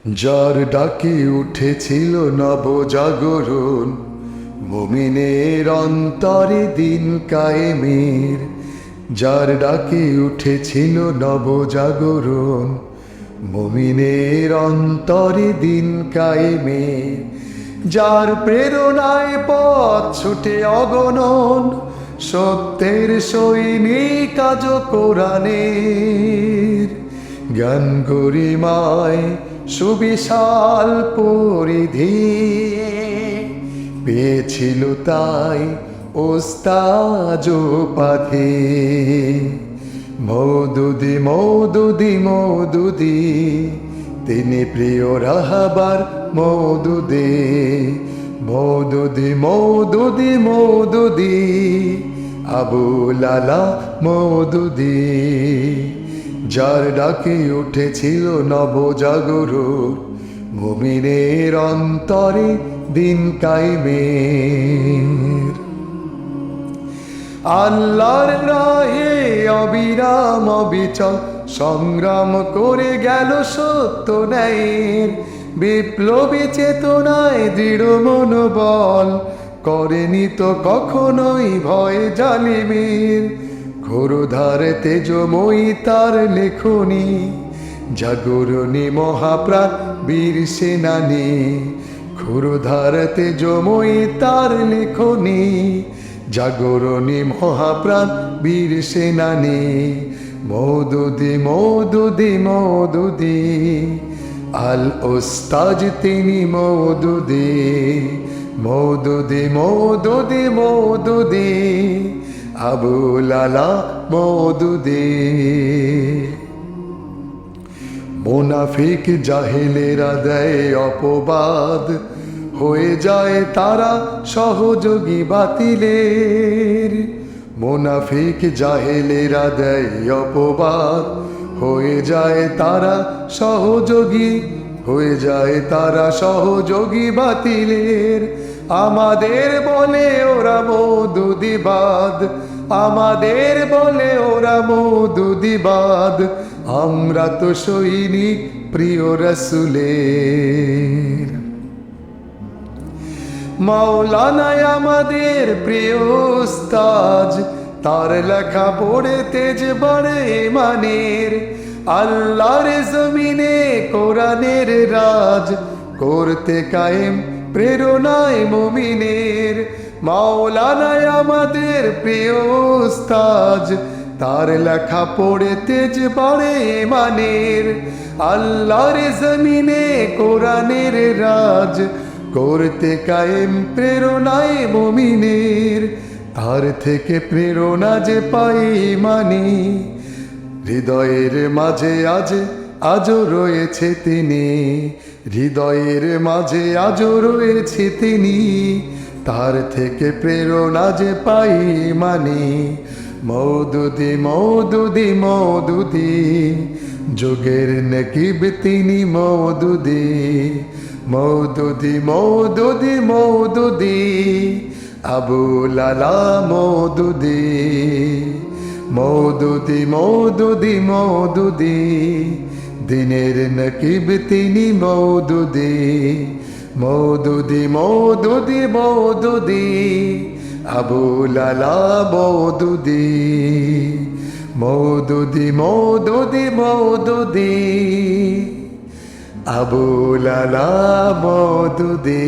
যার ডাকে উঠেছিল নবজাগরণ, মুমিনের অন্তরে দিন কায়েমের। যার ডাকে উঠেছিল নবজাগরণ, মুমিনের অন্তরে দিন কায়েমের। যার প্রেরণায় পথ ছুটে অগণন, সত্যের সৈনিক আজ কোরআনের। জ্ঞান গরিমায় সুবিশাল পরিধি পেয়েছিল তাই ওস্তাজ উপাধি। মওদুদি মওদুদি মওদুদি, তিনি প্রিয় রাহবার মওদুদি। মওদুদি মওদুদি মওদুদি, আবুল আলা মওদুদি। যার ডাকে উঠেছিল নবজাগরণ, মুমিনের অন্তরে দিন কায়েমের। আল্লাহর রাহে অবিরাম অবিচল সংগ্রাম করে গেল সত্য ন্যায়ের। বিপ্লবী চেতনায় দৃঢ় মনোবল, করেনি তো কখনোই ভয় জালিমের। ঘোরধার তেজময়ী তার লেখনী, জাগরণী মহাপ্রাণ বীর সেনানী। ঘোরধার তেজময়ী তার লেখনী, জাগরণী মহাপ্রাণ বীর সেনানী। মওদুদি মওদুদি মওদুদি, আল ওস্তাজ তিনি মওদুদি। মওদুদি মওদুদি মওদুদি, আবুল আলা মওদুদি। মুনাফিক জাহেলেরা দেয় অপবাদ, হয়ে যায় তারা সহযোগী বাতিলের। মুনাফিক জাহেলেরা দেয় অপবাদ, হয়ে যায় তারা সহযোগী, হয়ে যায় তারা সহযোগী বাতিলের। আমাদের বলে ওরা মওদুদিবাদ, আমাদের বলে ওরা মওদুদিবাদ। আমরা তো সৈনিক প্রিয় রাসূলের। মাওলানায় আমাদের প্রিয় উস্তাজ, তার লেখা পড়ে তেজ বাড়ে ঈমানের। আল্লাহর জমিনে কোরআনের রাজ, করতে কায়েম প্রেরণায় মুমিনের। মাওলানায় আমাদের প্রিয় উস্তাজ, তার লেখা পড়ে তেজ বাড়ে ঈমানের। আল্লাহর জমিনে কোরআনের রাজ, করতে কায়েম প্রেরণায় মুমিনের। তার থেকে প্রেরণা যে পাই মানি, হৃদয়ের মাঝে আজও রয়েছে তিনি। হৃদয়ের মাঝে আজও রয়েছে তিনি, তার থেকে প্রেরণা যে পাই মানি। মওদুদি মওদুদি মওদুদি, যুগের নকিব তিনি মওদুদি। মওদুদি মওদুদি মওদুদি, আবুল আলা মওদুদি। মওদুদি মওদুদি মওদুদি, দিনের নকিব তিনি মওদুদি। মওদুদি মওদুদি মওদুদি, আবুল আলা মওদুদি। মওদুদি মওদুদি মওদুদি, আবুল আলা মওদুদি।